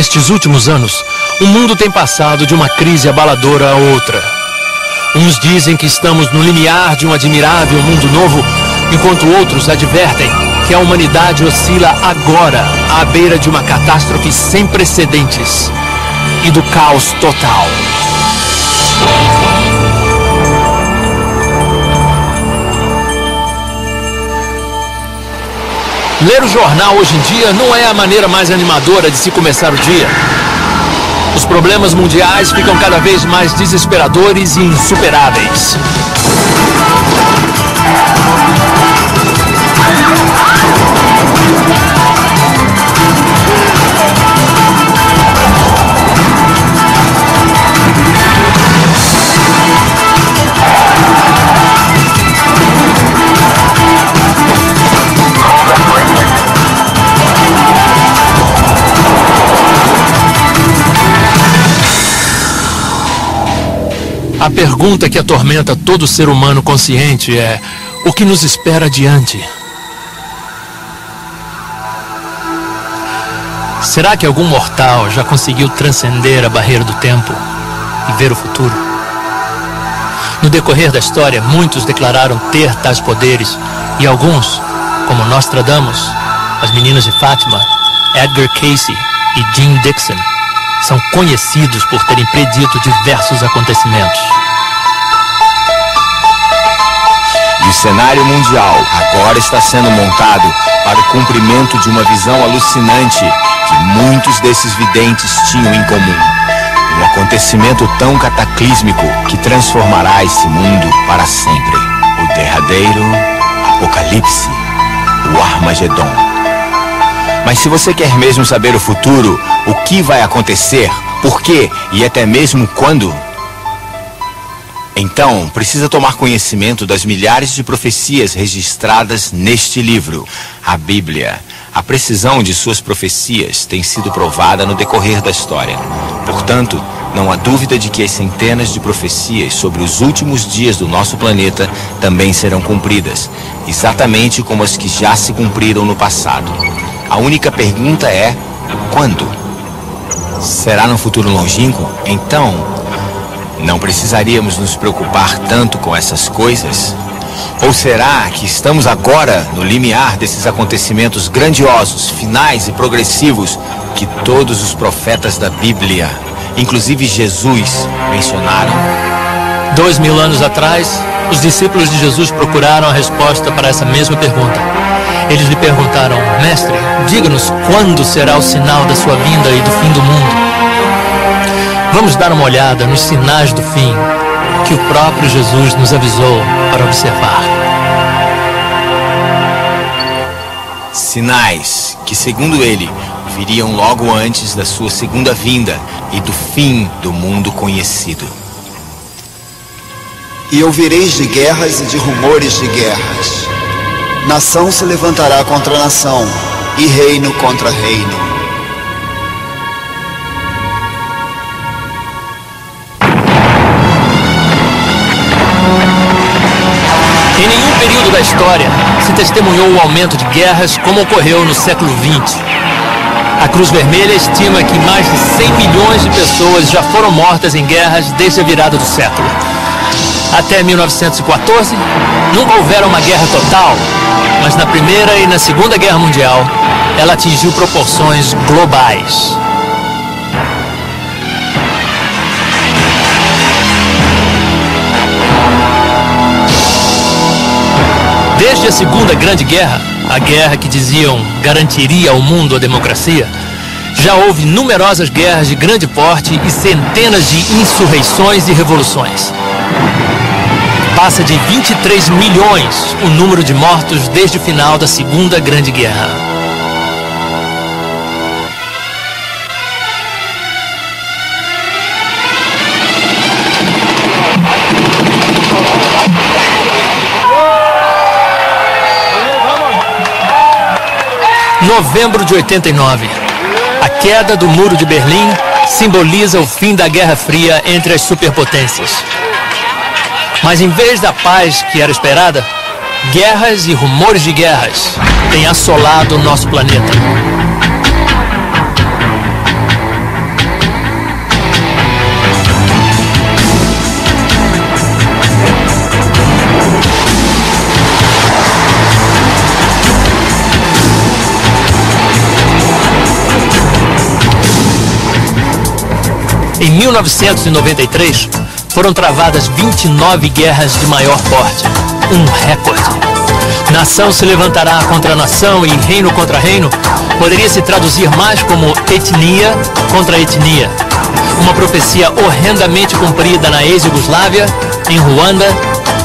Nestes últimos anos, o mundo tem passado de uma crise abaladora a outra. Uns dizem que estamos no limiar de um admirável mundo novo, enquanto outros advertem que a humanidade oscila agora à beira de uma catástrofe sem precedentes e do caos total. Ler o jornal hoje em dia não é a maneira mais animadora de se começar o dia. Os problemas mundiais ficam cada vez mais desesperadores e insuperáveis. A pergunta que atormenta todo ser humano consciente é: o que nos espera adiante? Será que algum mortal já conseguiu transcender a barreira do tempo e ver o futuro? No decorrer da história, muitos declararam ter tais poderes, e alguns, como Nostradamus, as Meninas de Fátima, Edgar Cayce e Jim Dixon, são conhecidos por terem predito diversos acontecimentos. E o cenário mundial agora está sendo montado para o cumprimento de uma visão alucinante que muitos desses videntes tinham em comum. Um acontecimento tão cataclísmico que transformará esse mundo para sempre. O derradeiro Apocalipse, o Armagedon. Mas se você quer mesmo saber o futuro, o que vai acontecer, por quê e até mesmo quando, então precisa tomar conhecimento das milhares de profecias registradas neste livro, a Bíblia. A precisão de suas profecias tem sido provada no decorrer da história. Portanto, não há dúvida de que as centenas de profecias sobre os últimos dias do nosso planeta também serão cumpridas, exatamente como as que já se cumpriram no passado. A única pergunta é: quando? Será no futuro longínquo? Então, não precisaríamos nos preocupar tanto com essas coisas? Ou será que estamos agora no limiar desses acontecimentos grandiosos, finais e progressivos que todos os profetas da Bíblia, inclusive Jesus, mencionaram? 2000 anos atrás, os discípulos de Jesus procuraram a resposta para essa mesma pergunta. Eles lhe perguntaram: Mestre, diga-nos quando será o sinal da sua vinda e do fim do mundo. Vamos dar uma olhada nos sinais do fim que o próprio Jesus nos avisou para observar. Sinais que, segundo ele, viriam logo antes da sua segunda vinda e do fim do mundo conhecido. E ouvireis de guerras e de rumores de guerras. Nação se levantará contra nação, e reino contra reino. Em nenhum período da história se testemunhou o aumento de guerras como ocorreu no século XX. A Cruz Vermelha estima que mais de 100 milhões de pessoas já foram mortas em guerras desde a virada do século. Até 1914, nunca houvera uma guerra total, mas na Primeira e na Segunda Guerra Mundial, ela atingiu proporções globais. Desde a Segunda Grande Guerra, a guerra que diziam garantiria ao mundo a democracia, já houve numerosas guerras de grande porte e centenas de insurreições e revoluções. Passa de 23 milhões o número de mortos desde o final da Segunda Grande Guerra. Novembro de 89. A queda do Muro de Berlim simboliza o fim da Guerra Fria entre as superpotências. Mas em vez da paz que era esperada, guerras e rumores de guerras têm assolado o nosso planeta. Em 1993, foram travadas 29 guerras de maior porte, um recorde. Nação se levantará contra nação e reino contra reino poderia se traduzir mais como etnia contra etnia. Uma profecia horrendamente cumprida na ex-Yugoslávia, em Ruanda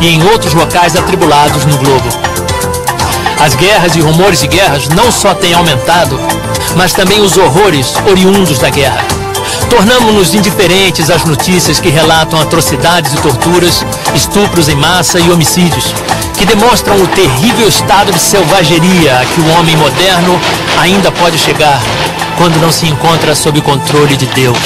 e em outros locais atribulados no globo. As guerras e rumores de guerras não só têm aumentado, mas também os horrores oriundos da guerra. Tornamo-nos indiferentes às notícias que relatam atrocidades e torturas, estupros em massa e homicídios, que demonstram o terrível estado de selvageria a que o homem moderno ainda pode chegar quando não se encontra sob o controle de Deus.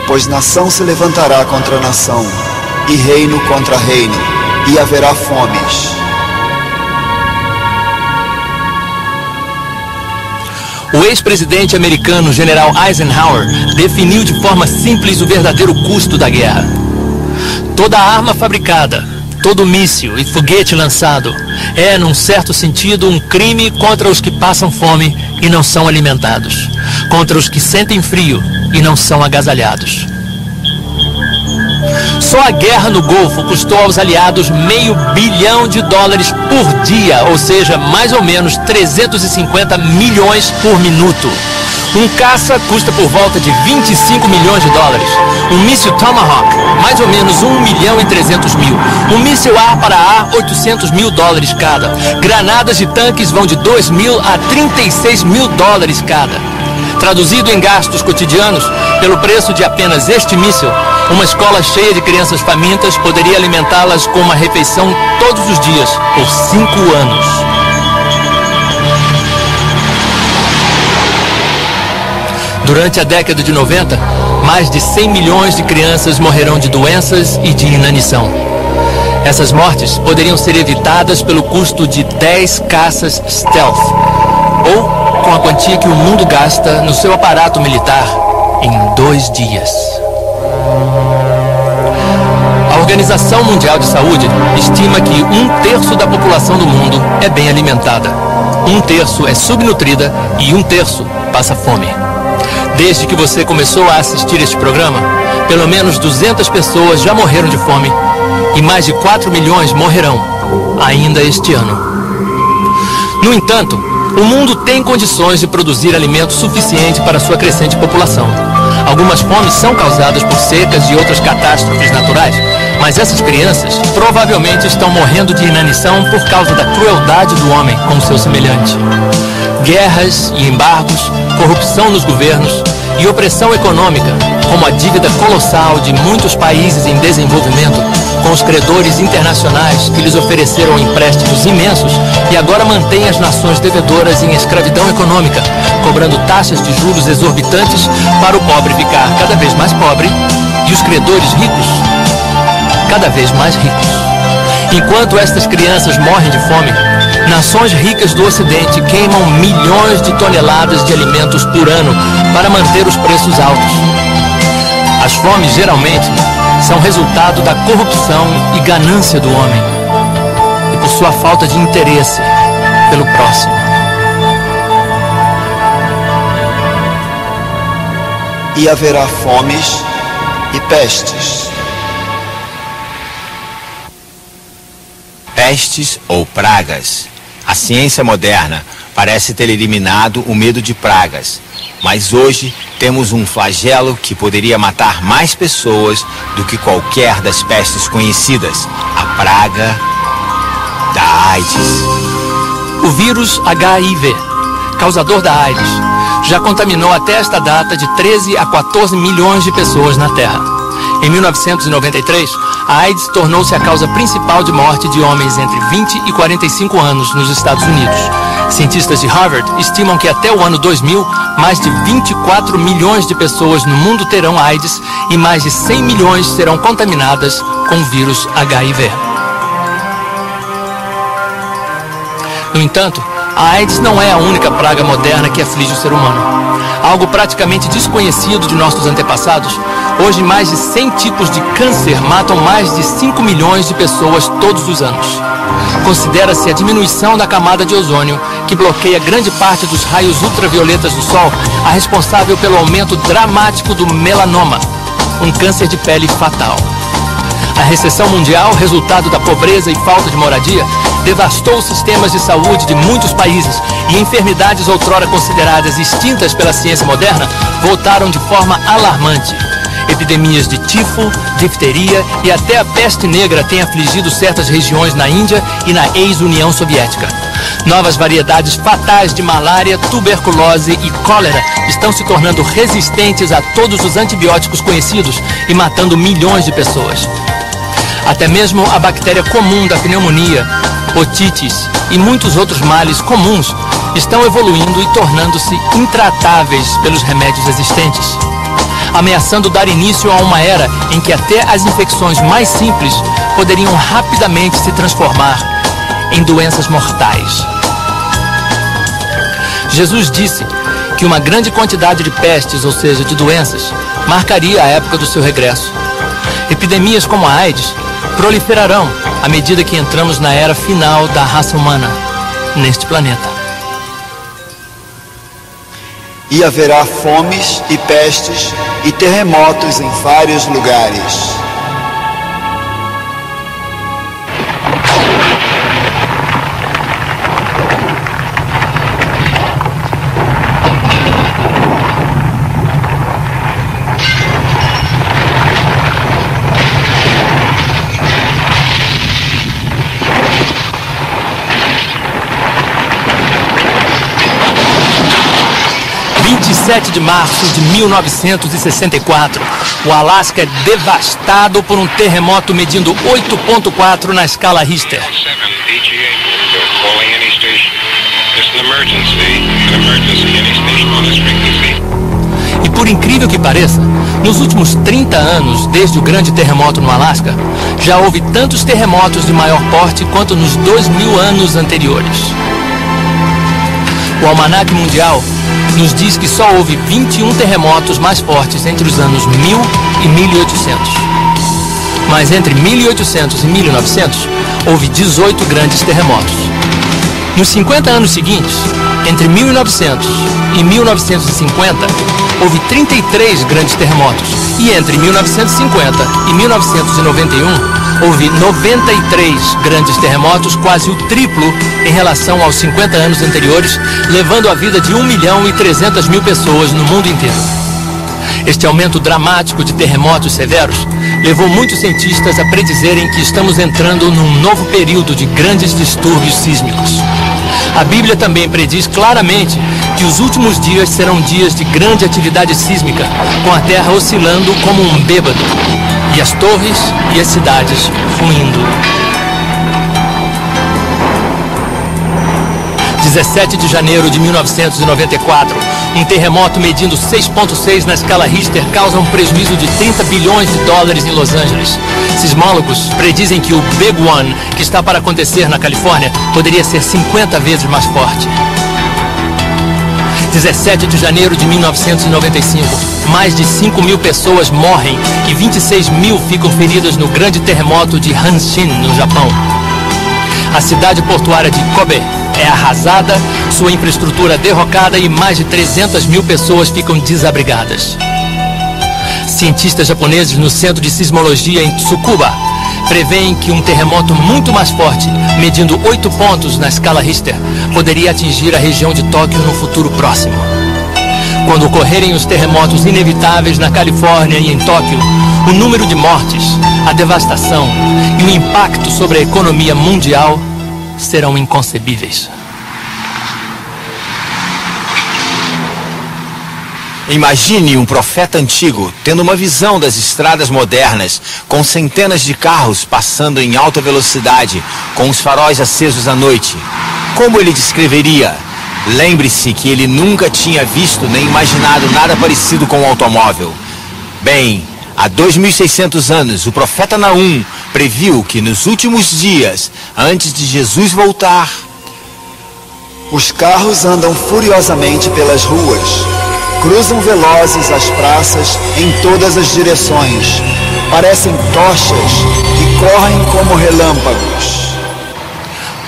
Pois nação se levantará contra nação, e reino contra reino, e haverá fomes. O ex-presidente americano General Eisenhower definiu de forma simples o verdadeiro custo da guerra. Toda arma fabricada, todo míssil e foguete lançado é, num certo sentido, um crime contra os que passam fome e não são alimentados, contra os que sentem frio e não são agasalhados. Só a guerra no Golfo custou aos aliados $500 bilhão por dia, ou seja, mais ou menos 350 milhões por minuto. Um caça custa por volta de $25 milhões. Um míssil Tomahawk, mais ou menos $1,3 milhão. Um míssil ar para ar, $800 mil cada. Granadas de tanques vão de $2 mil a $36 mil cada. Traduzido em gastos cotidianos, pelo preço de apenas este míssil, uma escola cheia de crianças famintas poderia alimentá-las com uma refeição todos os dias, por 5 anos. Durante a década de 90, mais de 100 milhões de crianças morrerão de doenças e de inanição. Essas mortes poderiam ser evitadas pelo custo de 10 caças stealth, ou com a quantia que o mundo gasta no seu aparato militar em 2 dias. A Organização Mundial de Saúde estima que 1/3 da população do mundo é bem alimentada, 1/3 é subnutrida e 1/3 passa fome. Desde que você começou a assistir este programa, pelo menos 200 pessoas já morreram de fome e mais de 4 milhões morrerão ainda este ano. No entanto, o mundo tem condições de produzir alimento suficiente para sua crescente população. Algumas fomes são causadas por secas e outras catástrofes naturais, mas essas crianças provavelmente estão morrendo de inanição por causa da crueldade do homem com o seu semelhante. Guerras e embargos, corrupção nos governos e opressão econômica, como a dívida colossal de muitos países em desenvolvimento, com os credores internacionais que lhes ofereceram empréstimos imensos e agora mantêm as nações devedoras em escravidão econômica, cobrando taxas de juros exorbitantes para o pobre ficar cada vez mais pobre e os credores ricos cada vez mais ricos. Enquanto estas crianças morrem de fome, nações ricas do Ocidente queimam milhões de toneladas de alimentos por ano para manter os preços altos. As fomes, geralmente, são resultado da corrupção e ganância do homem e por sua falta de interesse pelo próximo. E haverá fomes e pestes. Pestes ou pragas. A ciência moderna parece ter eliminado o medo de pragas, mas hoje temos um flagelo que poderia matar mais pessoas do que qualquer das pestes conhecidas, a praga da AIDS. O vírus HIV, causador da AIDS, já contaminou até esta data de 13 a 14 milhões de pessoas na Terra. Em 1993, a AIDS tornou-se a causa principal de morte de homens entre 20 e 45 anos nos Estados Unidos. Cientistas de Harvard estimam que até o ano 2000, mais de 24 milhões de pessoas no mundo terão AIDS e mais de 100 milhões serão contaminadas com o vírus HIV. No entanto, a AIDS não é a única praga moderna que aflige o ser humano. Algo praticamente desconhecido de nossos antepassados, hoje mais de 100 tipos de câncer matam mais de 5 milhões de pessoas todos os anos. Considera-se a diminuição da camada de ozônio, que bloqueia grande parte dos raios ultravioletas do Sol, a responsável pelo aumento dramático do melanoma, um câncer de pele fatal. A recessão mundial, resultado da pobreza e falta de moradia, devastou os sistemas de saúde de muitos países e enfermidades outrora consideradas extintas pela ciência moderna voltaram de forma alarmante. Epidemias de tifo, difteria e até a peste negra têm afligido certas regiões na Índia e na ex-União Soviética. Novas variedades fatais de malária, tuberculose e cólera estão se tornando resistentes a todos os antibióticos conhecidos e matando milhões de pessoas. Até mesmo a bactéria comum da pneumonia, otites e muitos outros males comuns estão evoluindo e tornando-se intratáveis pelos remédios existentes, ameaçando dar início a uma era em que até as infecções mais simples poderiam rapidamente se transformar em doenças mortais. Jesus disse que uma grande quantidade de pestes, ou seja, de doenças, marcaria a época do seu regresso. Epidemias como a AIDS proliferarão à medida que entramos na era final da raça humana neste planeta. E haverá fomes e pestes e terremotos em vários lugares. Em 7 de março de 1964, o Alasca é devastado por um terremoto medindo 8,4 na escala Richter. E por incrível que pareça, nos últimos 30 anos, desde o grande terremoto no Alasca, já houve tantos terremotos de maior porte quanto nos 2.000 anos anteriores. O Almanaque Mundial nos diz que só houve 21 terremotos mais fortes entre os anos 1000 e 1800. Mas entre 1800 e 1900, houve 18 grandes terremotos. Nos 50 anos seguintes, entre 1900 e 1950, houve 33 grandes terremotos. E entre 1950 e 1991, houve 93 grandes terremotos, quase o triplo em relação aos 50 anos anteriores, levando a vida de 1.300.000 pessoas no mundo inteiro. Este aumento dramático de terremotos severos levou muitos cientistas a predizerem que estamos entrando num novo período de grandes distúrbios sísmicos. A Bíblia também prediz claramente que os últimos dias serão dias de grande atividade sísmica, com a terra oscilando como um bêbado e as torres e as cidades ruindo. 17 de janeiro de 1994, um terremoto medindo 6,6 na escala Richter causa um prejuízo de 30 bilhões de dólares em Los Angeles. Sismólogos predizem que o Big One, que está para acontecer na Califórnia, poderia ser 50 vezes mais forte. 17 de janeiro de 1995, mais de 5.000 pessoas morrem e 26.000 ficam feridas no grande terremoto de Hanshin, no Japão. A cidade portuária de Kobe é arrasada, sua infraestrutura derrocada e mais de 300.000 pessoas ficam desabrigadas. Cientistas japoneses no Centro de Sismologia em Tsukuba preveem que um terremoto muito mais forte, medindo 8 pontos na escala Richter, poderia atingir a região de Tóquio no futuro próximo. Quando ocorrerem os terremotos inevitáveis na Califórnia e em Tóquio, o número de mortes, a devastação e o impacto sobre a economia mundial serão inconcebíveis. Imagine um profeta antigo tendo uma visão das estradas modernas, com centenas de carros passando em alta velocidade, com os faróis acesos à noite. Como ele descreveria? Lembre-se que ele nunca tinha visto nem imaginado nada parecido com um automóvel. Bem, há 2.600 anos, o profeta Naum previu que nos últimos dias, antes de Jesus voltar, os carros andam furiosamente pelas ruas, cruzam velozes as praças em todas as direções, parecem tochas e correm como relâmpagos.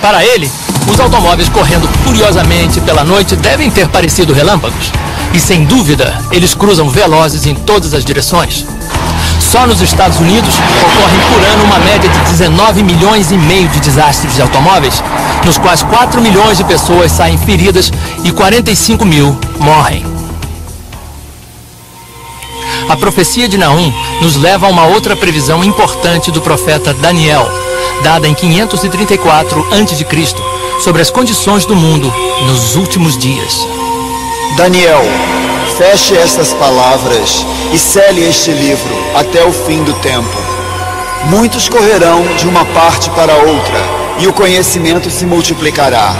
Para ele, os automóveis correndo furiosamente pela noite devem ter parecido relâmpagos. E sem dúvida, eles cruzam velozes em todas as direções. Só nos Estados Unidos ocorrem por ano uma média de 19 milhões e meio de desastres de automóveis, nos quais 4 milhões de pessoas saem feridas e 45 mil morrem. A profecia de Naum nos leva a uma outra previsão importante do profeta Daniel, dada em 534 a.C., sobre as condições do mundo nos últimos dias. Daniel, feche estas palavras e cele este livro até o fim do tempo. Muitos correrão de uma parte para outra, e o conhecimento se multiplicará.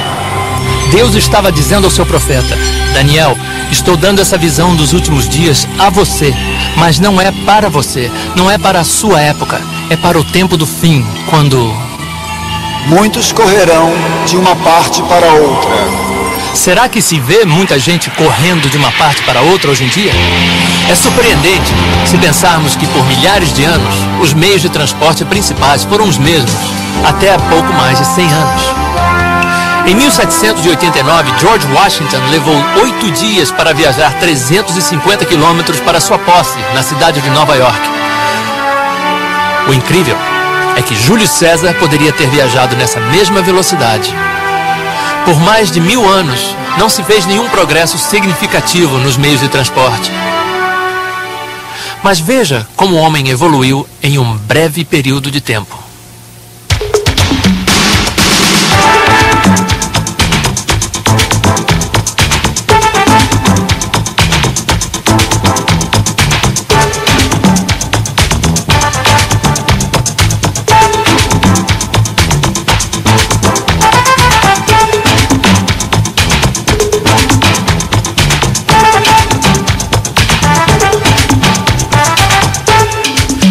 Deus estava dizendo ao seu profeta: Daniel, estou dando essa visão dos últimos dias a você, mas não é para você, não é para a sua época, é para o tempo do fim, quando... Muitos correrão de uma parte para outra. Será que se vê muita gente correndo de uma parte para outra hoje em dia? É surpreendente se pensarmos que por milhares de anos os meios de transporte principais foram os mesmos, até há pouco mais de 100 anos. Em 1789, George Washington levou 8 dias para viajar 350 quilômetros para sua posse na cidade de Nova York. O incrível é que Júlio César poderia ter viajado nessa mesma velocidade. Por mais de 1000 anos, não se fez nenhum progresso significativo nos meios de transporte. Mas veja como o homem evoluiu em um breve período de tempo.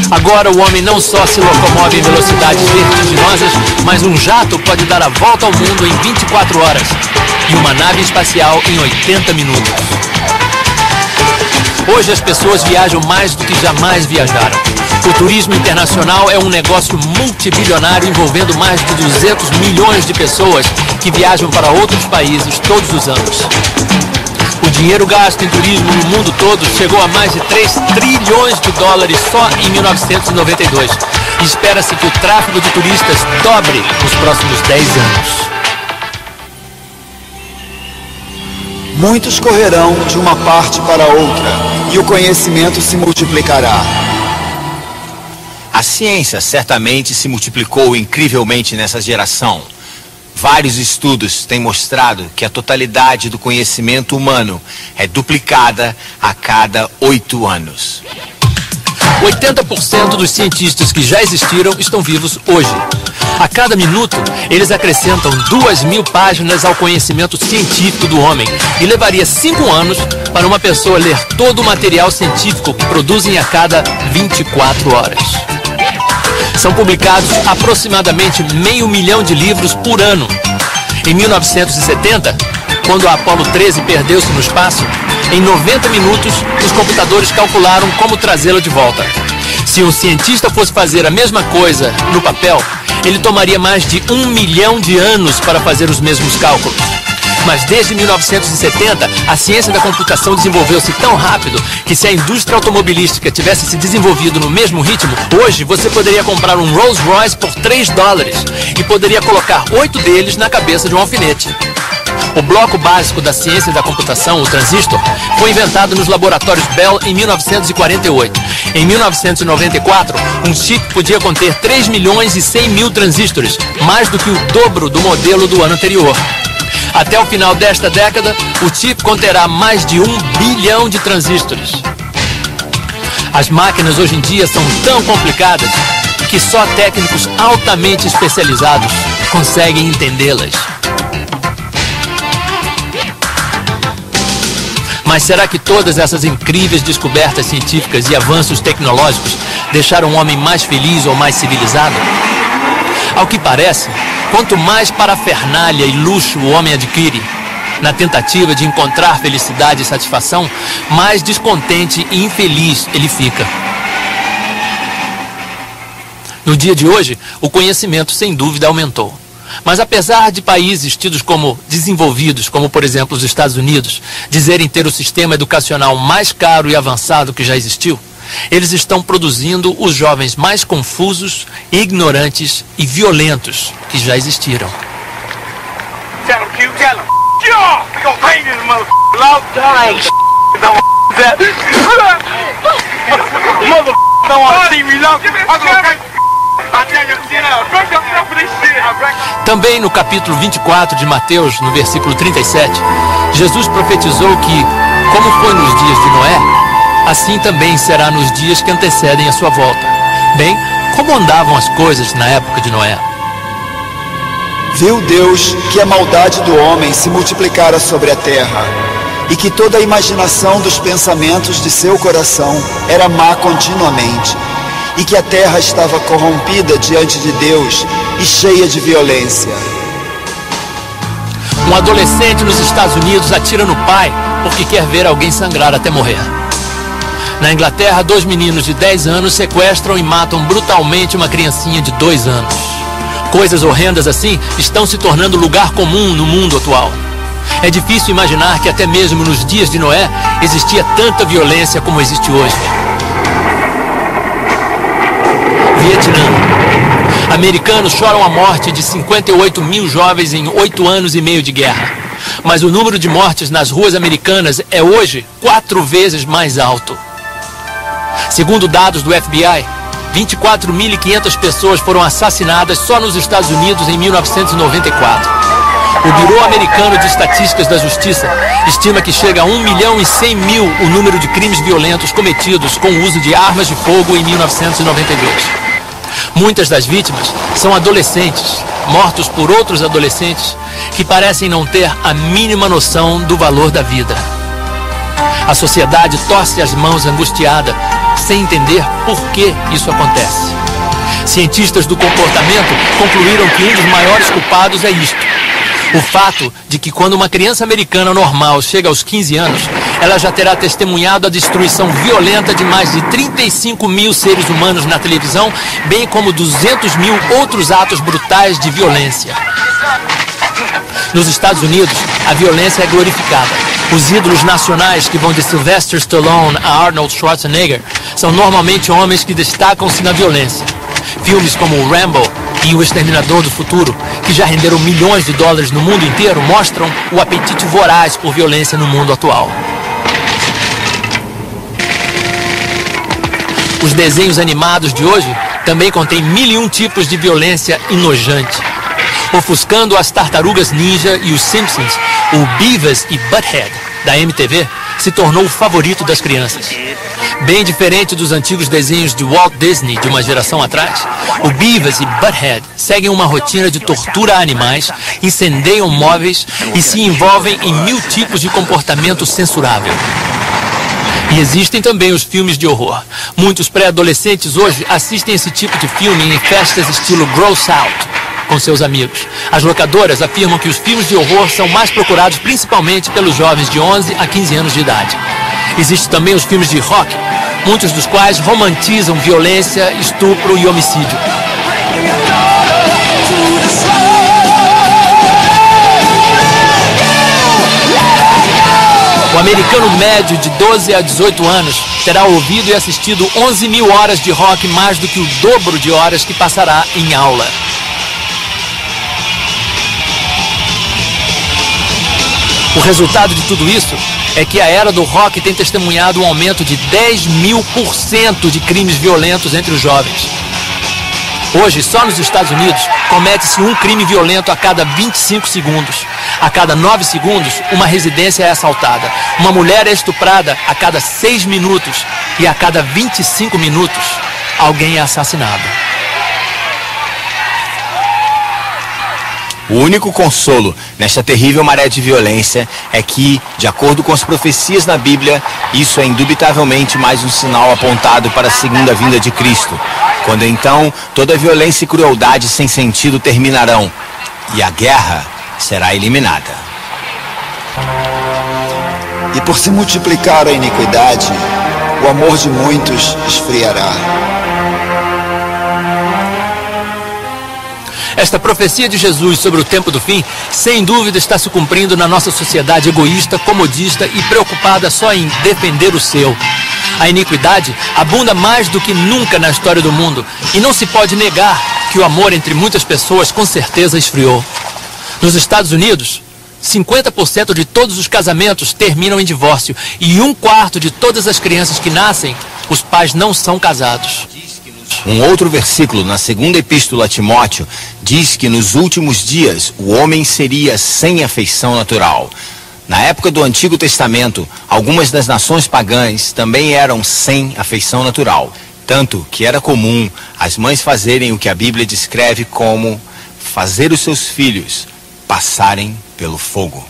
Agora o homem não só se locomove em velocidades vertiginosas, mas um jato pode dar a volta ao mundo em 24 horas e uma nave espacial em 80 minutos. Hoje as pessoas viajam mais do que jamais viajaram. O turismo internacional é um negócio multibilionário envolvendo mais de 200 milhões de pessoas que viajam para outros países todos os anos. O dinheiro gasto em turismo no mundo todo chegou a mais de 3 trilhões de dólares só em 1992. E espera-se que o tráfego de turistas dobre nos próximos 10 anos. Muitos correrão de uma parte para outra, e o conhecimento se multiplicará. A ciência certamente se multiplicou incrivelmente nessa geração. Vários estudos têm mostrado que a totalidade do conhecimento humano é duplicada a cada 8 anos. 80% dos cientistas que já existiram estão vivos hoje. A cada minuto, eles acrescentam 2.000 páginas ao conhecimento científico do homem e levaria 5 anos para uma pessoa ler todo o material científico que produzem a cada 24 horas. São publicados aproximadamente 500 mil de livros por ano. Em 1970, quando a Apollo 13 perdeu-se no espaço, em 90 minutos, os computadores calcularam como trazê-la de volta. Se um cientista fosse fazer a mesma coisa no papel, ele tomaria mais de 1 milhão de anos para fazer os mesmos cálculos. Mas desde 1970, a ciência da computação desenvolveu-se tão rápido que se a indústria automobilística tivesse se desenvolvido no mesmo ritmo, hoje você poderia comprar um Rolls Royce por $3 e poderia colocar 8 deles na cabeça de um alfinete. O bloco básico da ciência da computação, o transistor, foi inventado nos laboratórios Bell em 1948. Em 1994, um chip podia conter 3 milhões e 100 mil transistores, mais do que o dobro do modelo do ano anterior. Até o final desta década, o chip conterá mais de 1 bilhão de transistores. As máquinas hoje em dia são tão complicadas que só técnicos altamente especializados conseguem entendê-las. Mas será que todas essas incríveis descobertas científicas e avanços tecnológicos deixaram o homem mais feliz ou mais civilizado? Ao que parece, quanto mais parafernália e luxo o homem adquire, na tentativa de encontrar felicidade e satisfação, mais descontente e infeliz ele fica. No dia de hoje, o conhecimento sem dúvida aumentou. Mas apesar de países tidos como desenvolvidos, como por exemplo os Estados Unidos, dizerem ter o sistema educacional mais caro e avançado que já existiu, eles estão produzindo os jovens mais confusos, ignorantes e violentos que já existiram. Tell him, Q, tell him. Yeah, we gonna paint this motherfucker out. Mother don't wanna see me long. I'm gonna paint. I tell you, sit down. Break up for this shit. Também no capítulo 24 de Mateus, no versículo 37, Jesus profetizou que, como foi nos dias de Noé, assim também será nos dias que antecedem a sua volta. Bem, como andavam as coisas na época de Noé? Viu Deus que a maldade do homem se multiplicara sobre a terra, e que toda a imaginação dos pensamentos de seu coração era má continuamente, e que a terra estava corrompida diante de Deus e cheia de violência. Um adolescente nos Estados Unidos atira no pai porque quer ver alguém sangrar até morrer. Na Inglaterra, 2 meninos de 10 anos sequestram e matam brutalmente uma criancinha de 2 anos. Coisas horrendas assim estão se tornando lugar comum no mundo atual. É difícil imaginar que até mesmo nos dias de Noé existia tanta violência como existe hoje. Vietnã. Americanos choram a morte de 58 mil jovens em 8 anos e meio de guerra. Mas o número de mortes nas ruas americanas é hoje 4 vezes mais alto. Segundo dados do FBI, 24.500 pessoas foram assassinadas só nos Estados Unidos em 1994. O Bureau Americano de Estatísticas da Justiça estima que chega a 1.100.000 o número de crimes violentos cometidos com o uso de armas de fogo em 1992. Muitas das vítimas são adolescentes, mortos por outros adolescentes que parecem não ter a mínima noção do valor da vida. A sociedade torce as mãos angustiada, sem entender por que isso acontece. Cientistas do comportamento concluíram que um dos maiores culpados é isto: o fato de que quando uma criança americana normal chega aos 15 anos, ela já terá testemunhado a destruição violenta de mais de 35 mil seres humanos na televisão, bem como 200 mil outros atos brutais de violência. Nos Estados Unidos, a violência é glorificada. Os ídolos nacionais, que vão de Sylvester Stallone a Arnold Schwarzenegger, são normalmente homens que destacam-se na violência. Filmes como o Rambo e o Exterminador do Futuro, que já renderam milhões de dólares no mundo inteiro, mostram o apetite voraz por violência no mundo atual. Os desenhos animados de hoje também contêm 1001 tipos de violência enojante. Ofuscando as Tartarugas Ninja e os Simpsons, o Beavis e Butthead, da MTV, se tornou o favorito das crianças. Bem diferente dos antigos desenhos de Walt Disney de uma geração atrás, o Beavis e Butthead seguem uma rotina de tortura a animais, incendeiam móveis e se envolvem em 1000 tipos de comportamento censurável. E existem também os filmes de horror. Muitos pré-adolescentes hoje assistem esse tipo de filme em festas estilo Gross Out com seus amigos. As locadoras afirmam que os filmes de horror são mais procurados principalmente pelos jovens de 11 a 15 anos de idade. Existem também os filmes de rock, muitos dos quais romantizam violência, estupro e homicídio. O americano médio de 12 a 18 anos terá ouvido e assistido 11.000 horas de rock, mais do que o dobro de horas que passará em aula. O resultado de tudo isso é que a era do rock tem testemunhado um aumento de 10.000% de crimes violentos entre os jovens. Hoje, só nos Estados Unidos, comete-se um crime violento a cada 25 segundos. A cada 9 segundos, uma residência é assaltada. Uma mulher é estuprada a cada 6 minutos. E a cada 25 minutos, alguém é assassinado. O único consolo nesta terrível maré de violência é que, de acordo com as profecias na Bíblia, isso é indubitavelmente mais um sinal apontado para a segunda vinda de Cristo, quando então toda violência e crueldade sem sentido terminarão e a guerra será eliminada. E por se multiplicar a iniquidade, o amor de muitos esfriará. Esta profecia de Jesus sobre o tempo do fim, sem dúvida, está se cumprindo na nossa sociedade egoísta, comodista e preocupada só em defender o seu. A iniquidade abunda mais do que nunca na história do mundo e não se pode negar que o amor entre muitas pessoas com certeza esfriou. Nos Estados Unidos, 50% de todos os casamentos terminam em divórcio e 1/4 de todas as crianças que nascem, os pais não são casados. Um outro versículo na segunda epístola a Timóteo diz que nos últimos dias o homem seria sem afeição natural. Na época do Antigo Testamento, algumas das nações pagãs também eram sem afeição natural, tanto que era comum as mães fazerem o que a Bíblia descreve como fazer os seus filhos passarem pelo fogo.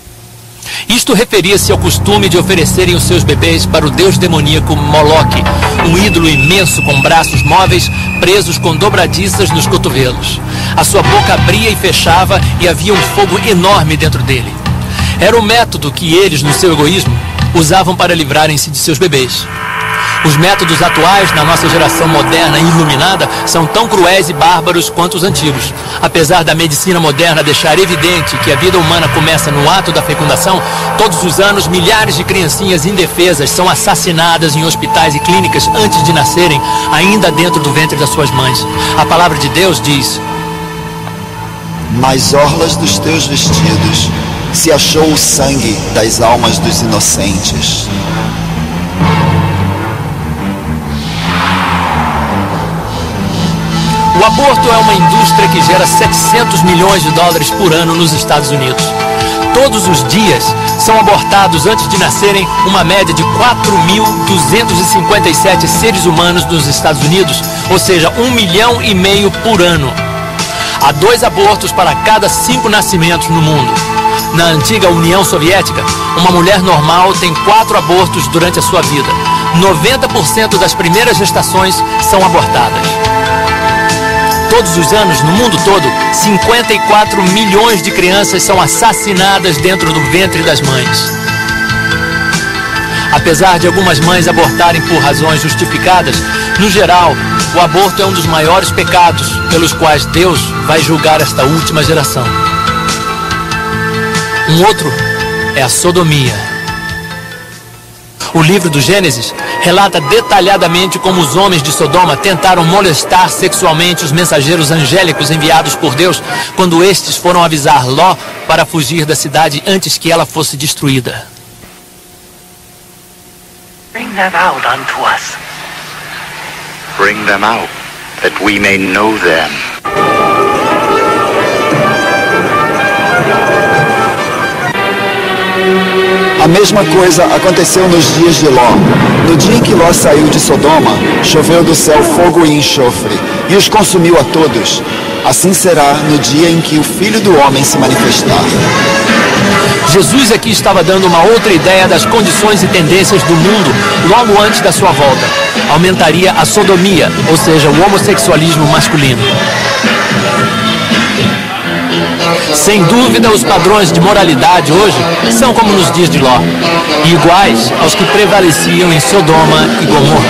Isto referia-se ao costume de oferecerem os seus bebês para o deus demoníaco Moloque, um ídolo imenso com braços móveis presos com dobradiças nos cotovelos. A sua boca abria e fechava e havia um fogo enorme dentro dele. Era o método que eles, no seu egoísmo, usavam para livrarem-se de seus bebês. Os métodos atuais, na nossa geração moderna e iluminada, são tão cruéis e bárbaros quanto os antigos. Apesar da medicina moderna deixar evidente que a vida humana começa no ato da fecundação, todos os anos milhares de criancinhas indefesas são assassinadas em hospitais e clínicas antes de nascerem, ainda dentro do ventre das suas mães. A palavra de Deus diz: nas orlas dos teus vestidos se achou o sangue das almas dos inocentes. O aborto é uma indústria que gera 700 milhões de dólares por ano nos Estados Unidos. Todos os dias são abortados antes de nascerem uma média de 4.257 seres humanos nos Estados Unidos, ou seja, 1,5 milhão por ano. Há 2 abortos para cada 5 nascimentos no mundo. Na antiga União Soviética, uma mulher normal tem 4 abortos durante a sua vida. 90% das primeiras gestações são abortadas. Todos os anos, no mundo todo, 54 milhões de crianças são assassinadas dentro do ventre das mães. Apesar de algumas mães abortarem por razões justificadas, no geral, o aborto é um dos maiores pecados pelos quais Deus vai julgar esta última geração. Um outro é a sodomia. O livro do Gênesis relata detalhadamente como os homens de Sodoma tentaram molestar sexualmente os mensageiros angélicos enviados por Deus quando estes foram avisar Ló para fugir da cidade antes que ela fosse destruída. Bring them out unto us. Bring them out, that we may know them. A mesma coisa aconteceu nos dias de Ló. No dia em que Ló saiu de Sodoma, choveu do céu fogo e enxofre, e os consumiu a todos. Assim será no dia em que o Filho do Homem se manifestar. Jesus aqui estava dando uma outra ideia das condições e tendências do mundo logo antes da sua volta. Aumentaria a sodomia, ou seja, o homossexualismo masculino. Sem dúvida, os padrões de moralidade hoje são como nos dias de Ló, e iguais aos que prevaleciam em Sodoma e Gomorra.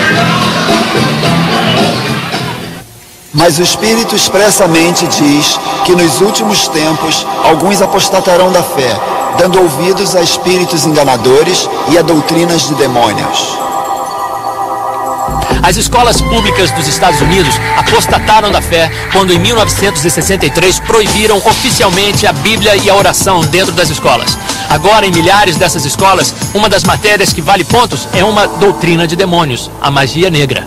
Mas o Espírito expressamente diz que nos últimos tempos alguns apostatarão da fé, dando ouvidos a espíritos enganadores e a doutrinas de demônios. As escolas públicas dos Estados Unidos apostataram da fé quando em 1963 proibiram oficialmente a Bíblia e a oração dentro das escolas. Agora, em milhares dessas escolas, uma das matérias que vale pontos é uma doutrina de demônios, a magia negra.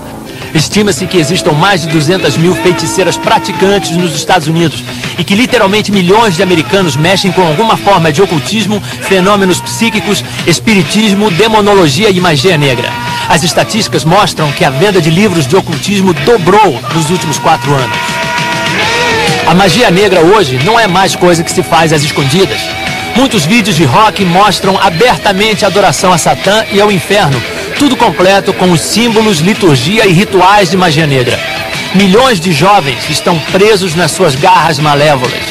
Estima-se que existam mais de 200 mil feiticeiras praticantes nos Estados Unidos e que literalmente milhões de americanos mexem com alguma forma de ocultismo, fenômenos psíquicos, espiritismo, demonologia e magia negra. As estatísticas mostram que a venda de livros de ocultismo dobrou nos últimos 4 anos. A magia negra hoje não é mais coisa que se faz às escondidas. Muitos vídeos de rock mostram abertamente a adoração a Satã e ao inferno, tudo completo com os símbolos, liturgia e rituais de magia negra. Milhões de jovens estão presos nas suas garras malévolas.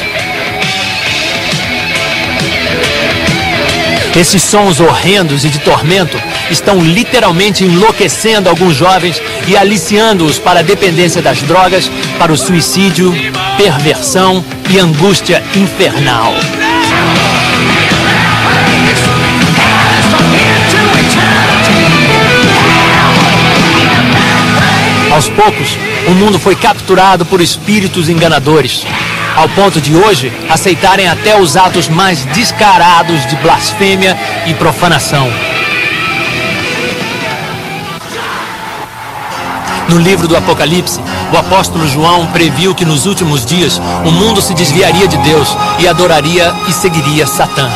Esses sons horrendos e de tormento estão literalmente enlouquecendo alguns jovens e aliciando-os para a dependência das drogas, para o suicídio, perversão e angústia infernal. Aos poucos, o mundo foi capturado por espíritos enganadores, ao ponto de hoje aceitarem até os atos mais descarados de blasfêmia e profanação. No livro do Apocalipse, o apóstolo João previu que nos últimos dias o mundo se desviaria de Deus e adoraria e seguiria Satã.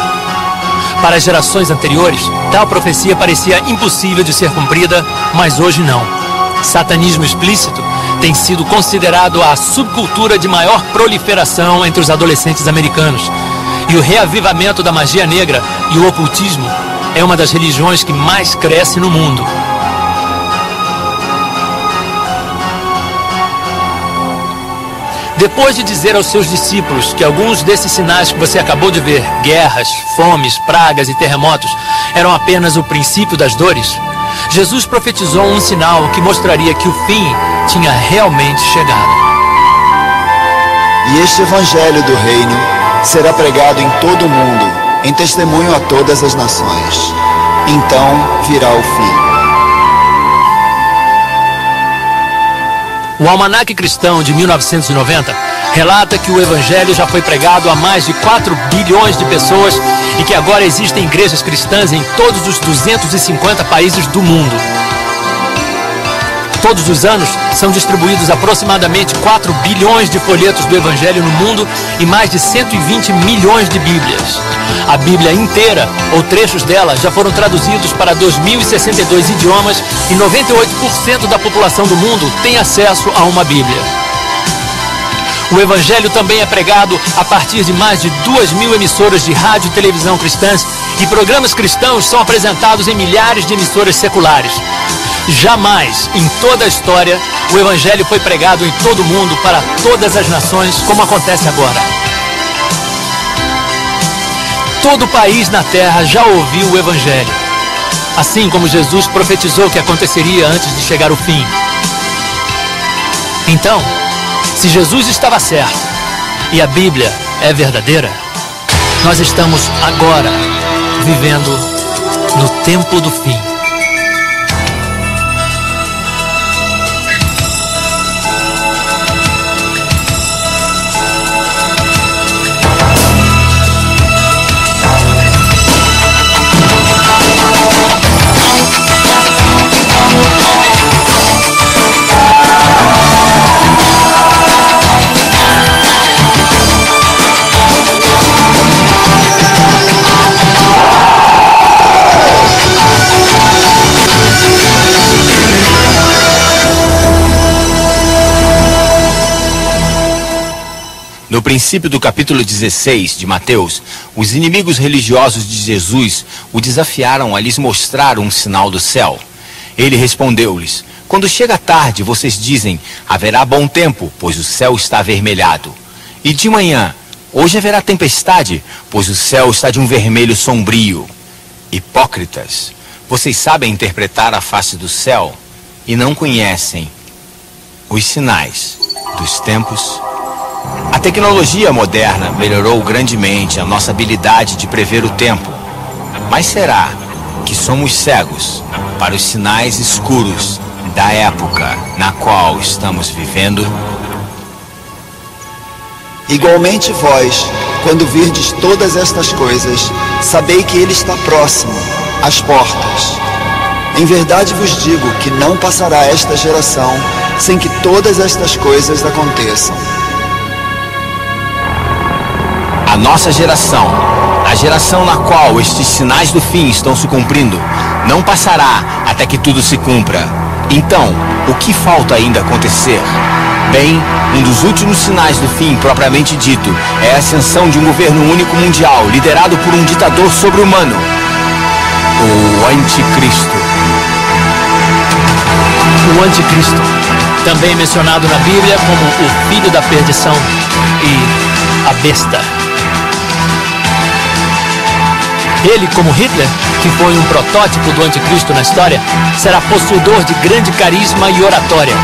Para as gerações anteriores, tal profecia parecia impossível de ser cumprida, mas hoje não. Satanismo explícito tem sido considerado a subcultura de maior proliferação entre os adolescentes americanos. E o reavivamento da magia negra e o ocultismo é uma das religiões que mais cresce no mundo. Depois de dizer aos seus discípulos que alguns desses sinais que você acabou de ver, guerras, fomes, pragas e terremotos, eram apenas o princípio das dores, Jesus profetizou um sinal que mostraria que o fim tinha realmente chegado. E este evangelho do reino será pregado em todo o mundo, em testemunho a todas as nações. Então virá o fim. O Almanaque Cristão de 1990 relata que o Evangelho já foi pregado a mais de 4 bilhões de pessoas e que agora existem igrejas cristãs em todos os 250 países do mundo. Todos os anos são distribuídos aproximadamente 4 bilhões de folhetos do Evangelho no mundo e mais de 120 milhões de Bíblias. A Bíblia inteira, ou trechos dela, já foram traduzidos para 2.062 idiomas e 98% da população do mundo tem acesso a uma Bíblia. O Evangelho também é pregado a partir de mais de 2.000 emissoras de rádio e televisão cristãs e programas cristãos são apresentados em milhares de emissoras seculares. Jamais, em toda a história, o Evangelho foi pregado em todo o mundo para todas as nações, como acontece agora. Todo país na terra já ouviu o Evangelho, assim como Jesus profetizou que aconteceria antes de chegar o fim. Então, se Jesus estava certo e a Bíblia é verdadeira, nós estamos agora vivendo no tempo do fim. No princípio do capítulo 16 de Mateus, os inimigos religiosos de Jesus o desafiaram a lhes mostrar um sinal do céu. Ele respondeu-lhes: quando chega a tarde, vocês dizem, haverá bom tempo, pois o céu está avermelhado. E de manhã, hoje haverá tempestade, pois o céu está de um vermelho sombrio. Hipócritas, vocês sabem interpretar a face do céu e não conhecem os sinais dos tempos. A tecnologia moderna melhorou grandemente a nossa habilidade de prever o tempo. Mas será que somos cegos para os sinais escuros da época na qual estamos vivendo? Igualmente vós, quando virdes todas estas coisas, sabei que ele está próximo, às portas. Em verdade vos digo que não passará esta geração sem que todas estas coisas aconteçam. A nossa geração, a geração na qual estes sinais do fim estão se cumprindo, não passará até que tudo se cumpra. Então, o que falta ainda acontecer? Bem, um dos últimos sinais do fim propriamente dito é a ascensão de um governo único mundial, liderado por um ditador sobre-humano, o Anticristo. O Anticristo, também mencionado na Bíblia como o filho da perdição e a besta. Ele, como Hitler, que foi um protótipo do anticristo na história, será possuidor de grande carisma e oratória.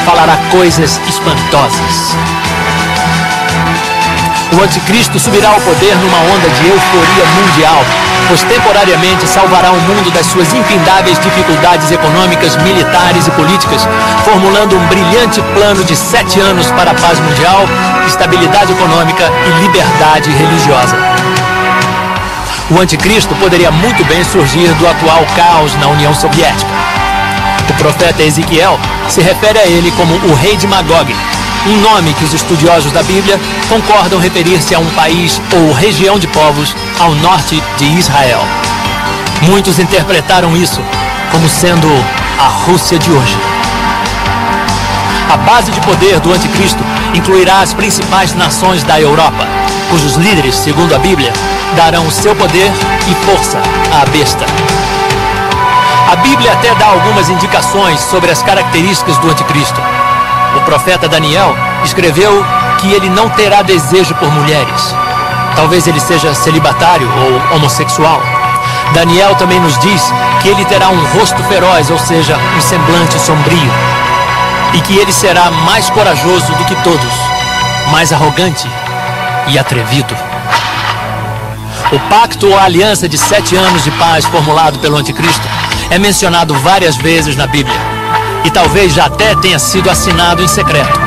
falará coisas espantosas. O anticristo subirá ao poder numa onda de euforia mundial, pois temporariamente salvará o mundo das suas infindáveis dificuldades econômicas, militares e políticas, formulando um brilhante plano de 7 anos para a paz mundial, estabilidade econômica e liberdade religiosa. O anticristo poderia muito bem surgir do atual caos na União Soviética. O profeta Ezequiel se refere a ele como o rei de Magog, um nome que os estudiosos da Bíblia concordam referir-se a um país ou região de povos ao norte de Israel. Muitos interpretaram isso como sendo a Rússia de hoje. A base de poder do anticristo incluirá as principais nações da Europa, cujos líderes, segundo a Bíblia, darão seu poder e força à besta. A Bíblia até dá algumas indicações sobre as características do anticristo. O profeta Daniel escreveu que ele não terá desejo por mulheres. Talvez ele seja celibatário ou homossexual. Daniel também nos diz que ele terá um rosto feroz, ou seja, um semblante sombrio. E que ele será mais corajoso do que todos, mais arrogante e atrevido. O pacto ou aliança de 7 anos de paz formulado pelo anticristo é mencionado várias vezes na Bíblia. E talvez já até tenha sido assinado em secreto.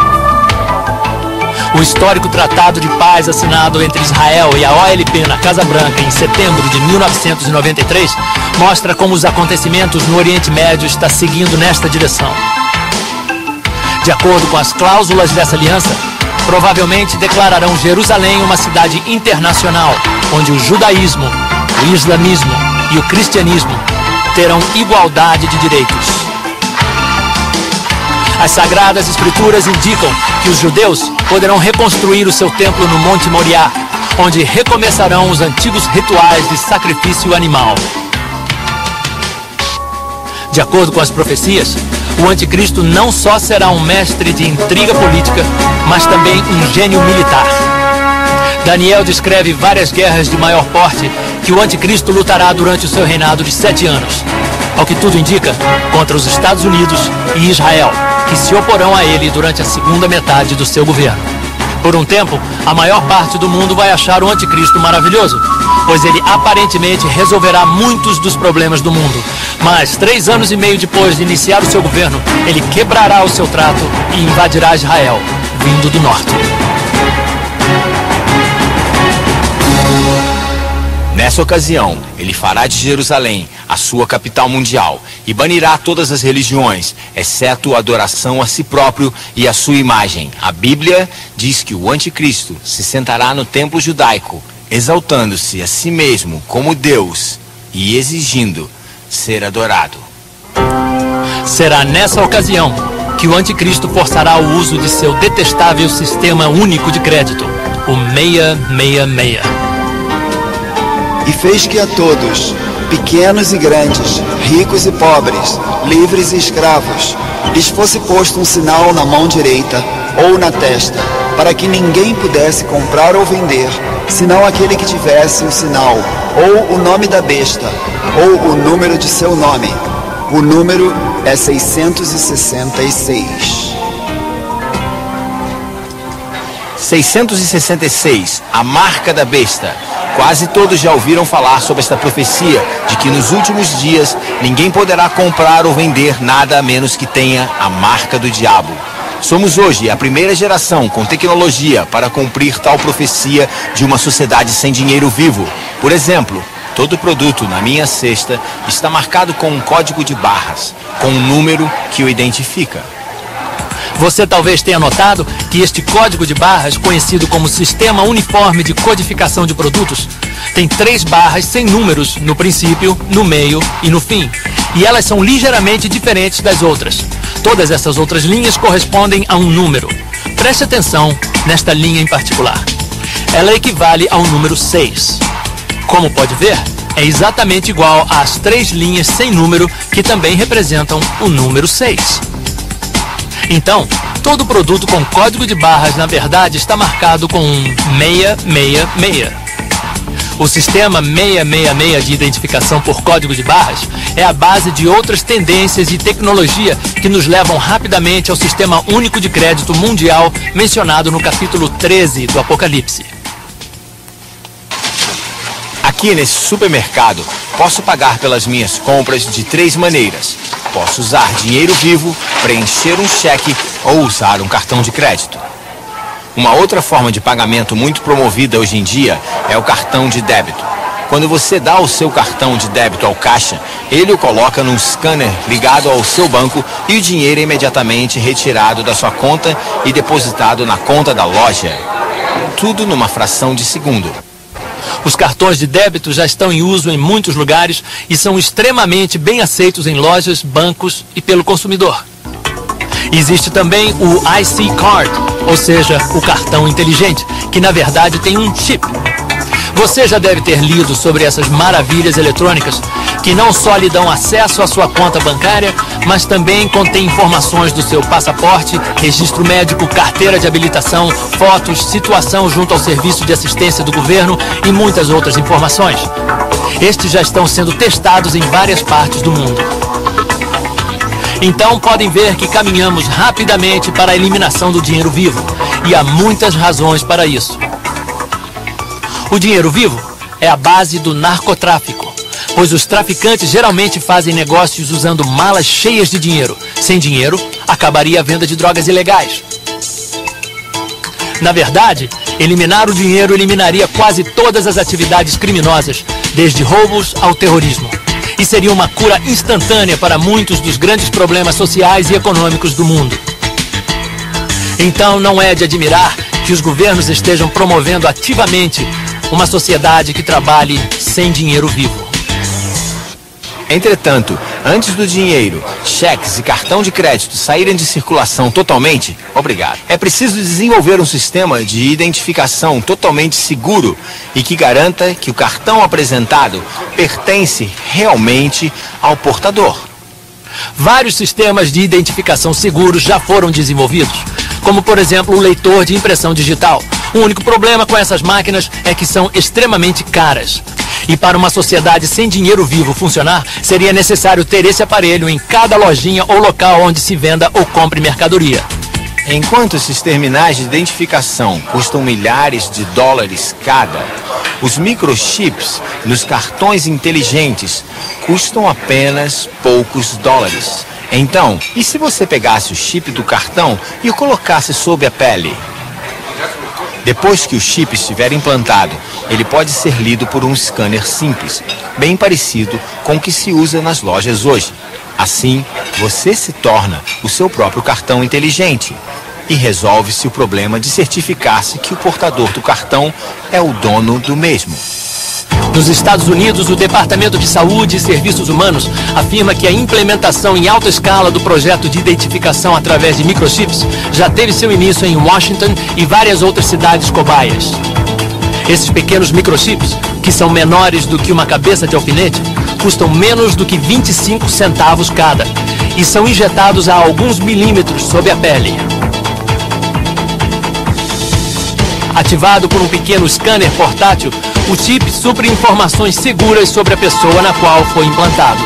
O histórico Tratado de Paz assinado entre Israel e a OLP na Casa Branca em setembro de 1993 mostra como os acontecimentos no Oriente Médio estão seguindo nesta direção. De acordo com as cláusulas dessa aliança, provavelmente declararão Jerusalém uma cidade internacional, onde o judaísmo, o islamismo e o cristianismo terão igualdade de direitos. As Sagradas Escrituras indicam que os judeus poderão reconstruir o seu templo no Monte Moriá, onde recomeçarão os antigos rituais de sacrifício animal. De acordo com as profecias, o anticristo não só será um mestre de intriga política, mas também um gênio militar. Daniel descreve várias guerras de maior porte que o anticristo lutará durante o seu reinado de 7 anos. Ao que tudo indica, contra os Estados Unidos e Israel, que se oporão a ele durante a segunda metade do seu governo. Por um tempo, a maior parte do mundo vai achar o anticristo maravilhoso, pois ele aparentemente resolverá muitos dos problemas do mundo. Mas 3 anos e meio depois de iniciar o seu governo, ele quebrará o seu trato e invadirá Israel, vindo do norte. Nessa ocasião, ele fará de Jerusalém a sua capital mundial e banirá todas as religiões, exceto a adoração a si próprio e a sua imagem. A Bíblia diz que o anticristo se sentará no templo judaico, exaltando-se a si mesmo como Deus e exigindo ser adorado. Será nessa ocasião que o anticristo forçará o uso de seu detestável sistema único de crédito, o 666. E fez que a todos, pequenos e grandes, ricos e pobres, livres e escravos, lhes fosse posto um sinal na mão direita ou na testa, para que ninguém pudesse comprar ou vender, senão aquele que tivesse o sinal, ou o nome da besta, ou o número de seu nome. O número é 666. 666, a marca da besta. Quase todos já ouviram falar sobre esta profecia de que nos últimos dias ninguém poderá comprar ou vender nada a menos que tenha a marca do diabo. Somos hoje a primeira geração com tecnologia para cumprir tal profecia de uma sociedade sem dinheiro vivo. Por exemplo, todo produto na minha cesta está marcado com um código de barras, com um número que o identifica. Você talvez tenha notado que este código de barras, conhecido como Sistema Uniforme de Codificação de Produtos, tem 3 barras sem números no princípio, no meio e no fim. E elas são ligeiramente diferentes das outras. Todas essas outras linhas correspondem a um número. Preste atenção nesta linha em particular. Ela equivale ao número 6. Como pode ver, é exatamente igual às 3 linhas sem número que também representam o número 6. Então, todo produto com código de barras, na verdade, está marcado com um 666. O sistema 666 de identificação por código de barras é a base de outras tendências e tecnologia que nos levam rapidamente ao Sistema Único de Crédito Mundial mencionado no capítulo 13 do Apocalipse. Aqui nesse supermercado, posso pagar pelas minhas compras de 3 maneiras. Posso usar dinheiro vivo, preencher um cheque ou usar um cartão de crédito. Uma outra forma de pagamento muito promovida hoje em dia é o cartão de débito. Quando você dá o seu cartão de débito ao caixa, ele o coloca num scanner ligado ao seu banco e o dinheiro é imediatamente retirado da sua conta e depositado na conta da loja. Tudo numa fração de segundo. Os cartões de débito já estão em uso em muitos lugares e são extremamente bem aceitos em lojas, bancos e pelo consumidor. Existe também o IC Card, ou seja, o cartão inteligente, que na verdade tem um chip. Você já deve ter lido sobre essas maravilhas eletrônicas que não só lhe dão acesso à sua conta bancária, mas também contém informações do seu passaporte, registro médico, carteira de habilitação, fotos, situação junto ao serviço de assistência do governo e muitas outras informações. Estes já estão sendo testados em várias partes do mundo. Então podem ver que caminhamos rapidamente para a eliminação do dinheiro vivo, e há muitas razões para isso. O dinheiro vivo é a base do narcotráfico, pois os traficantes geralmente fazem negócios usando malas cheias de dinheiro. Sem dinheiro, acabaria a venda de drogas ilegais. Na verdade, eliminar o dinheiro eliminaria quase todas as atividades criminosas, desde roubos ao terrorismo. E seria uma cura instantânea para muitos dos grandes problemas sociais e econômicos do mundo. Então não é de admirar que os governos estejam promovendo ativamente uma sociedade que trabalhe sem dinheiro vivo. Entretanto, antes do dinheiro, cheques e cartão de crédito saírem de circulação totalmente, é preciso desenvolver um sistema de identificação totalmente seguro e que garanta que o cartão apresentado pertence realmente ao portador. Vários sistemas de identificação seguros já foram desenvolvidos, como por exemplo o leitor de impressão digital. O único problema com essas máquinas é que são extremamente caras. E para uma sociedade sem dinheiro vivo funcionar, seria necessário ter esse aparelho em cada lojinha ou local onde se venda ou compre mercadoria. Enquanto esses terminais de identificação custam milhares de dólares cada, os microchips nos cartões inteligentes custam apenas poucos dólares. Então, e se você pegasse o chip do cartão e o colocasse sob a pele? Depois que o chip estiver implantado, ele pode ser lido por um scanner simples, bem parecido com o que se usa nas lojas hoje. Assim, você se torna o seu próprio cartão inteligente e resolve-se o problema de certificar-se que o portador do cartão é o dono do mesmo. Nos Estados Unidos, o Departamento de Saúde e Serviços Humanos afirma que a implementação em alta escala do projeto de identificação através de microchips já teve seu início em Washington e várias outras cidades cobaias. Esses pequenos microchips, que são menores do que uma cabeça de alfinete, custam menos do que 25 centavos cada e são injetados a alguns milímetros sob a pele. Ativado por um pequeno scanner portátil, o chip supre informações seguras sobre a pessoa na qual foi implantado.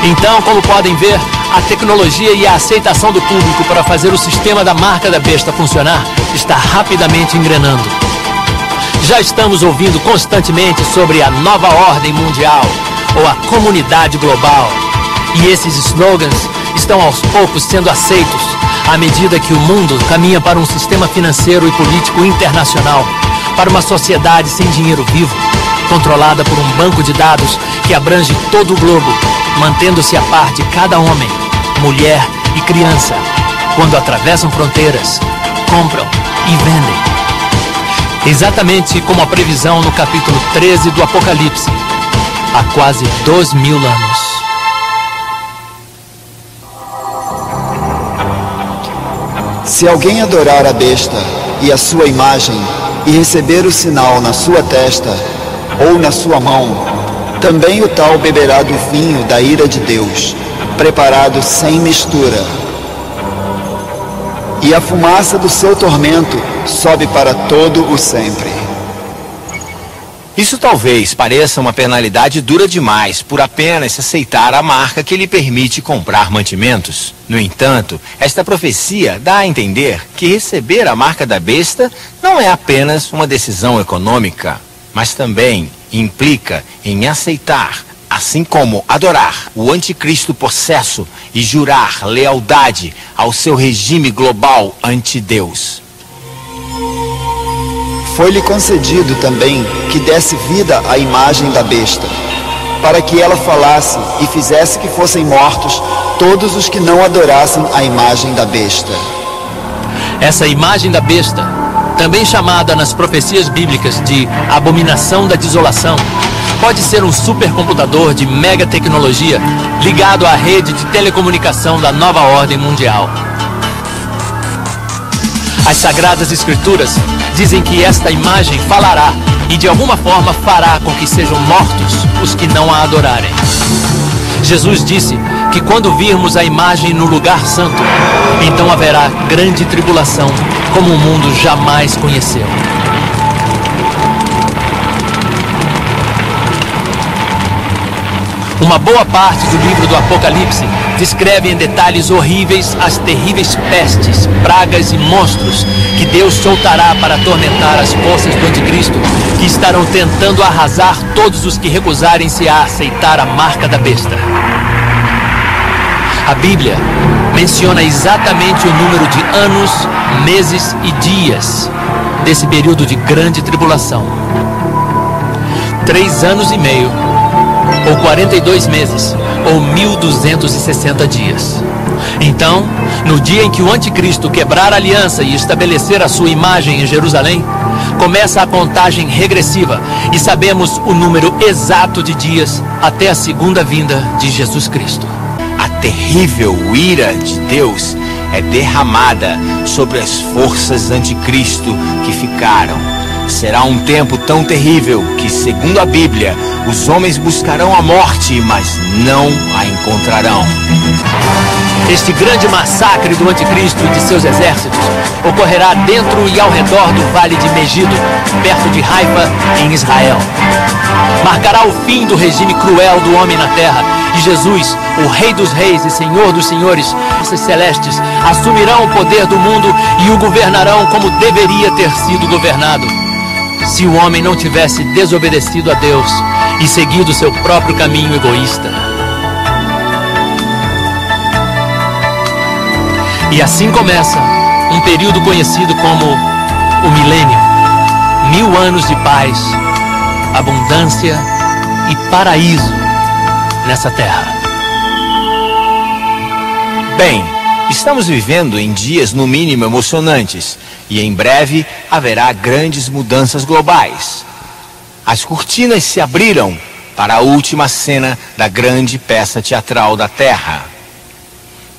Então, como podem ver, a tecnologia e a aceitação do público para fazer o sistema da marca da besta funcionar está rapidamente engrenando. Já estamos ouvindo constantemente sobre a nova ordem mundial ou a comunidade global. E esses slogans estão aos poucos sendo aceitos à medida que o mundo caminha para um sistema financeiro e político internacional, para uma sociedade sem dinheiro vivo, controlada por um banco de dados que abrange todo o globo, mantendo-se a par de cada homem, mulher e criança, quando atravessam fronteiras, compram e vendem. Exatamente como a previsão no capítulo 13 do Apocalipse, há quase 2000 anos. Se alguém adorar a besta e a sua imagem e receber o sinal na sua testa ou na sua mão, também o tal beberá do vinho da ira de Deus, preparado sem mistura. E a fumaça do seu tormento sobe para todo o sempre. Isso talvez pareça uma penalidade dura demais por apenas se aceitar a marca que lhe permite comprar mantimentos. No entanto, esta profecia dá a entender que receber a marca da besta não é apenas uma decisão econômica, mas também implica em aceitar, assim como adorar o anticristo possesso e jurar lealdade ao seu regime global anti-Deus. Foi-lhe concedido também que desse vida à imagem da besta, para que ela falasse e fizesse que fossem mortos todos os que não adorassem a imagem da besta. Essa imagem da besta, também chamada nas profecias bíblicas de abominação da desolação, pode ser um supercomputador de mega tecnologia ligado à rede de telecomunicação da nova ordem mundial. As Sagradas Escrituras dizem que esta imagem falará e de alguma forma fará com que sejam mortos os que não a adorarem. Jesus disse que quando virmos a imagem no lugar santo, então haverá grande tribulação, como o mundo jamais conheceu. Uma boa parte do livro do Apocalipse descreve em detalhes horríveis as terríveis pestes, pragas e monstros que Deus soltará para atormentar as forças do anticristo, que estarão tentando arrasar todos os que recusarem-se a aceitar a marca da besta. A Bíblia menciona exatamente o número de anos, meses e dias desse período de grande tribulação. 3 anos e meio, ou 42 meses, ou 1260 dias. Então, no dia em que o anticristo quebrar a aliança e estabelecer a sua imagem em Jerusalém, começa a contagem regressiva e sabemos o número exato de dias até a segunda vinda de Jesus Cristo. A terrível ira de Deus é derramada sobre as forças anticristo que ficaram. Será um tempo tão terrível que, segundo a Bíblia, os homens buscarão a morte, mas não a encontrarão. Este grande massacre do anticristo e de seus exércitos ocorrerá dentro e ao redor do vale de Megido, perto de Haifa, em Israel. Marcará o fim do regime cruel do homem na terra, e Jesus, o Rei dos Reis e Senhor dos Senhores, forças celestes, assumirão o poder do mundo e o governarão como deveria ter sido governado, se o homem não tivesse desobedecido a Deus e seguido seu próprio caminho egoísta. E assim começa um período conhecido como o milênio. 1000 anos de paz, abundância e paraíso nessa terra. Bem, estamos vivendo em dias no mínimo emocionantes e em breve haverá grandes mudanças globais. As cortinas se abriram para a última cena da grande peça teatral da Terra.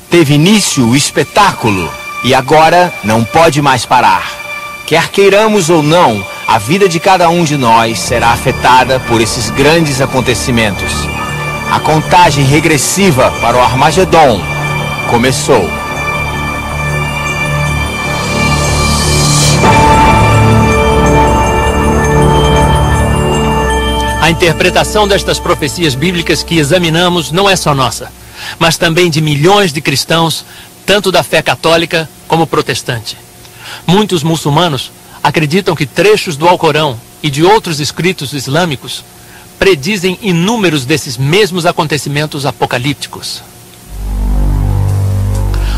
Teve início o espetáculo e agora não pode mais parar. Quer queiramos ou não, a vida de cada um de nós será afetada por esses grandes acontecimentos. A contagem regressiva para o Armagedon começou. A interpretação destas profecias bíblicas que examinamos não é só nossa, mas também de milhões de cristãos, tanto da fé católica como protestante. Muitos muçulmanos acreditam que trechos do Alcorão e de outros escritos islâmicos predizem inúmeros desses mesmos acontecimentos apocalípticos.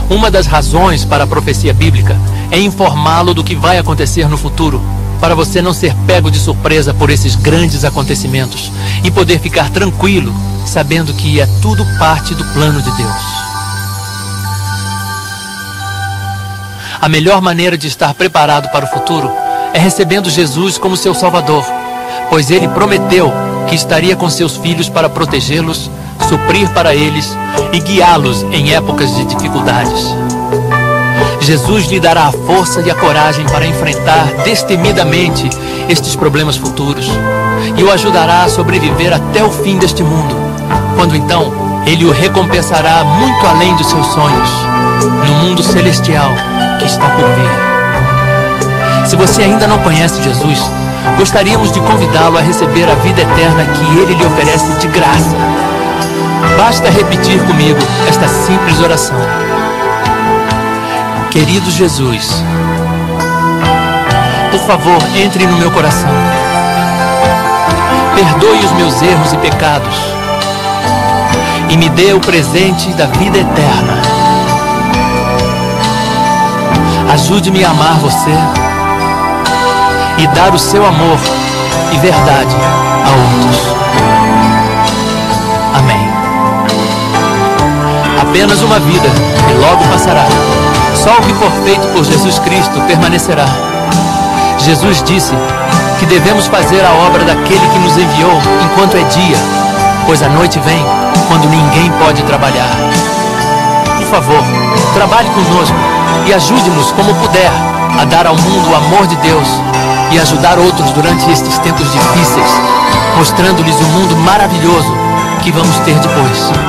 Uma das razões para a profecia bíblica é informá-lo do que vai acontecer no futuro, para você não ser pego de surpresa por esses grandes acontecimentos e poder ficar tranquilo, sabendo que é tudo parte do plano de Deus. A melhor maneira de estar preparado para o futuro é recebendo Jesus como seu Salvador, pois Ele prometeu que estaria com seus filhos para protegê-los, suprir para eles e guiá-los em épocas de dificuldades. Jesus lhe dará a força e a coragem para enfrentar destemidamente estes problemas futuros e o ajudará a sobreviver até o fim deste mundo, quando então Ele o recompensará muito além dos seus sonhos, no mundo celestial que está por vir. Se você ainda não conhece Jesus, gostaríamos de convidá-lo a receber a vida eterna que Ele lhe oferece de graça. Basta repetir comigo esta simples oração. Querido Jesus, por favor, entre no meu coração. Perdoe os meus erros e pecados e me dê o presente da vida eterna. Ajude-me a amar você e dar o seu amor e verdade a outros. Amém. Apenas uma vida e logo passará. Só o que for feito por Jesus Cristo permanecerá. Jesus disse que devemos fazer a obra daquele que nos enviou enquanto é dia, pois a noite vem quando ninguém pode trabalhar. Por favor, trabalhe conosco e ajude-nos como puder a dar ao mundo o amor de Deus e ajudar outros durante estes tempos difíceis, mostrando-lhes o mundo maravilhoso que vamos ter depois.